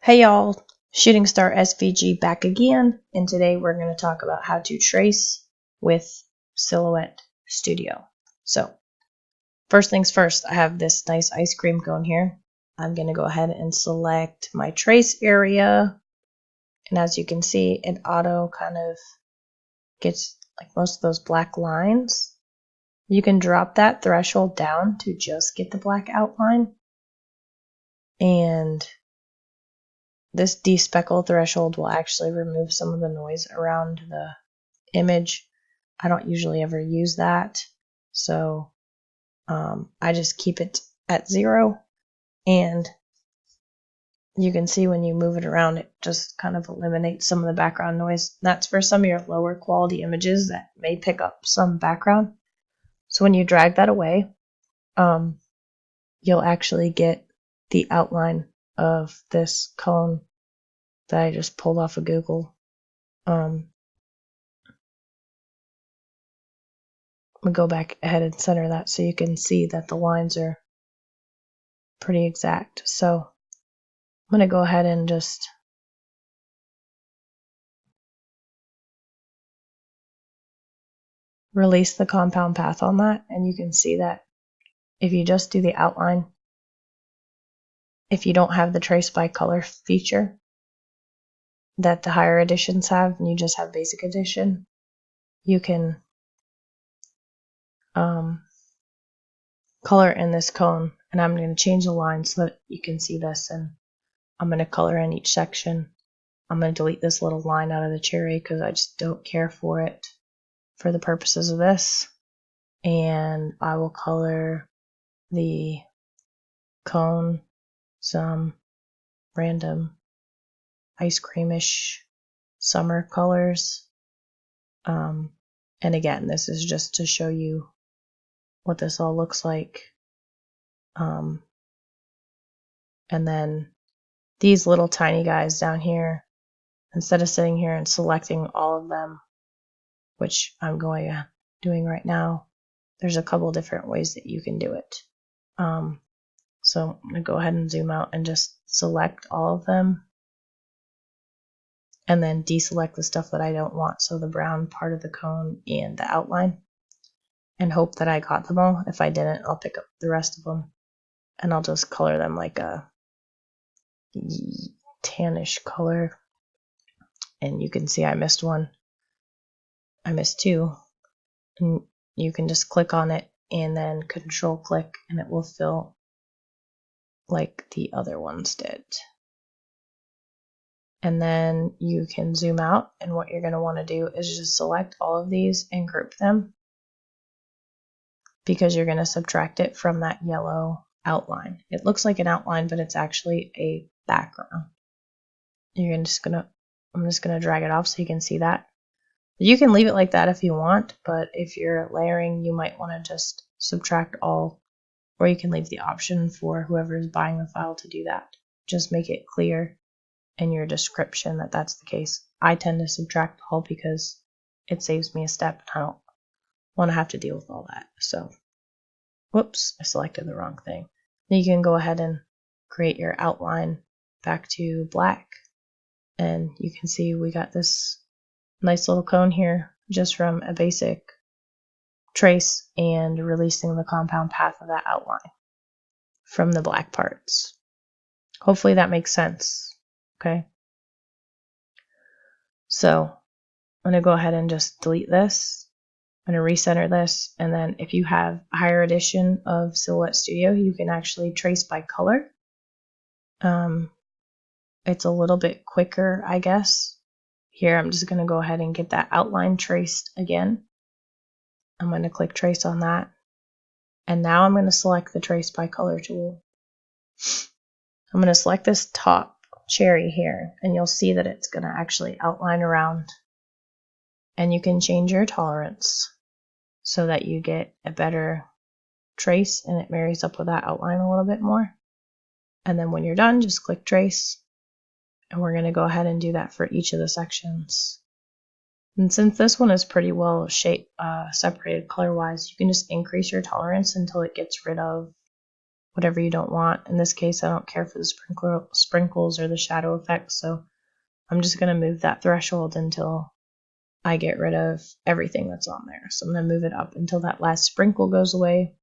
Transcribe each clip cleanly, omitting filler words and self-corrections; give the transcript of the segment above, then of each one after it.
Hey y'all, Shooting Star SVG back again, and today we're going to talk about how to trace with Silhouette Studio. So, first things first, I have this nice ice cream cone here. I'm going to go ahead and select my trace area, and as you can see, it auto kind of gets like most of those black lines. You can drop that threshold down to just get the black outline, and this despeckle threshold will actually remove some of the noise around the image. I don't usually ever use that, so I just keep it at 0, and you can see when you move it around it just kind of eliminates some of the background noise. That's for some of your lower quality images that may pick up some background. So when you drag that away, you'll actually get the outline of this cone that I just pulled off of Google. I'm gonna go back ahead and center that so you can see that the lines are pretty exact. So I'm gonna go ahead and just release the compound path on that, and you can see that if you just do the outline, if you don't have the trace by color feature that the higher editions have and you just have basic edition, you can color in this cone. And I'm going to change the line so that you can see this, and I'm going to color in each section. I'm going to delete this little line out of the cherry because I just don't care for it for the purposes of this. And I will color the cone some random ice creamish summer colors. And again, this is just to show you what this all looks like. And then these little tiny guys down here, instead of sitting here and selecting all of them, which I'm doing right now, there's a couple different ways that you can do it. So I'm going to go ahead and zoom out and just select all of them, and then deselect the stuff that I don't want, so the brown part of the cone and the outline, and hope that I got them all. If I didn't, I'll pick up the rest of them and I'll just color them like a tannish color. And you can see I missed one. I missed two. And you can just click on it and then control click, and it will fill like the other ones did. And then you can zoom out, and what you're going to want to do is just select all of these and group them, because you're going to subtract it from that yellow outline. It looks like an outline, but it's actually a background. I'm just gonna drag it off so you can see that. You can leave it like that if you want, but if you're layering, you might want to just subtract all, or you can leave the option for whoever is buying the file to do that. Just make it clear in your description that that's the case. I tend to subtract all because it saves me a step, and I don't want to have to deal with all that. So, whoops, I selected the wrong thing. Then you can go ahead and create your outline back to black, and you can see we got this nice little cone here just from a basic trace and releasing the compound path of that outline from the black parts. Hopefully that makes sense. Okay. So I'm going to go ahead and just delete this. I'm going to recenter this, and then if you have a higher edition of Silhouette Studio, you can actually trace by color. It's a little bit quicker, I guess. Here I'm just going to go ahead and get that outline traced again. I'm going to click trace on that, and now I'm going to select the trace by color tool. I'm going to select this top cherry here, and you'll see that it's going to actually outline around, and you can change your tolerance so that you get a better trace and it marries up with that outline a little bit more. And then when you're done, just click trace, and we're going to go ahead and do that for each of the sections. And since this one is pretty well shaped, separated color wise, you can just increase your tolerance until it gets rid of whatever you don't want. In this case, I don't care for the sprinkles or the shadow effects, so I'm just going to move that threshold until I get rid of everything that's on there. So I'm going to move it up until that last sprinkle goes away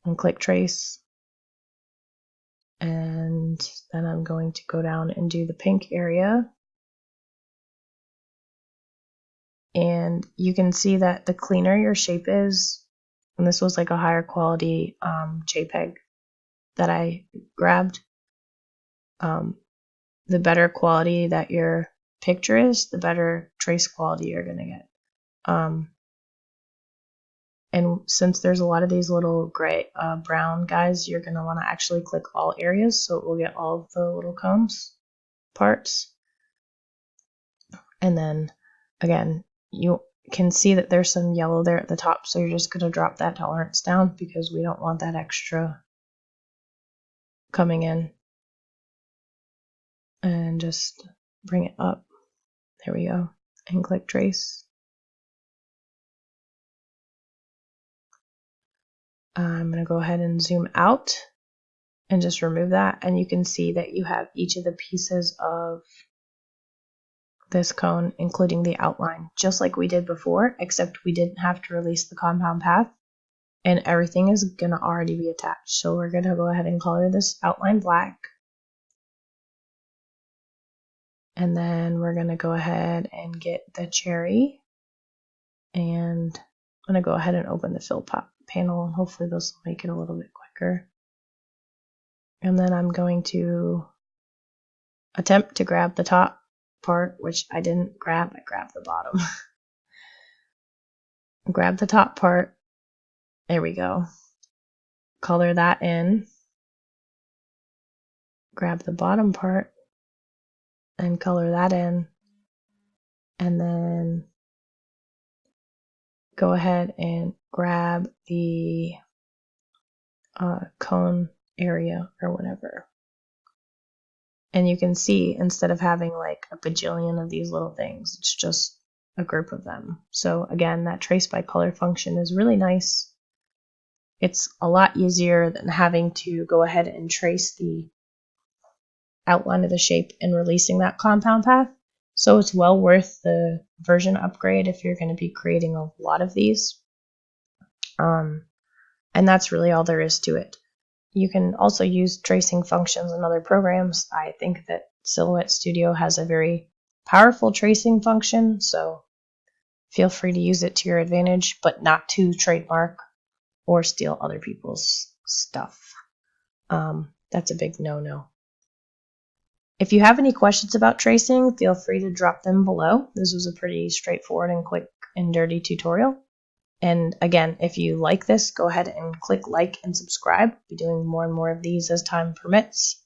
and click trace. And then I'm going to go down and do the pink area. And you can see that the cleaner your shape is, and this was like a higher quality JPEG that I grabbed, the better quality that your picture is, the better trace quality you're going to get. And since there's a lot of these little gray, brown guys, you're going to want to actually click all areas so it will get all of the little cones parts. And then again, you can see that there's some yellow there at the top, so you're just going to drop that tolerance down because we don't want that extra coming in. And just bring it up. There we go. And click trace. I'm going to go ahead and zoom out and just remove that. And you can see that you have each of the pieces of this cone, including the outline, just like we did before, except we didn't have to release the compound path. And everything is going to already be attached. So we're going to go ahead and color this outline black. And then we're going to go ahead and get the cherry. And I'm going to go ahead and open the fill panel, and hopefully this will make it a little bit quicker. And then I'm going to attempt to grab the top part, which I didn't grab. I grabbed the bottom. Grab the top part. There we go. Color that in. Grab the bottom part and color that in. And then go ahead and grab the cone area or whatever. And you can see, instead of having like a bajillion of these little things, it's just a group of them. So again, that trace by color function is really nice. It's a lot easier than having to go ahead and trace the outline of the shape and releasing that compound path. So it's well worth the version upgrade if you're going to be creating a lot of these. And that's really all there is to it. You can also use tracing functions in other programs. I think that Silhouette Studio has a very powerful tracing function, so feel free to use it to your advantage, but not to trademark or steal other people's stuff. That's a big no-no. If you have any questions about tracing, feel free to drop them below. This was a pretty straightforward and quick and dirty tutorial. And again, if you like this, go ahead and click like and subscribe. I'll be doing more and more of these as time permits.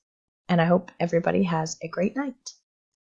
And I hope everybody has a great night.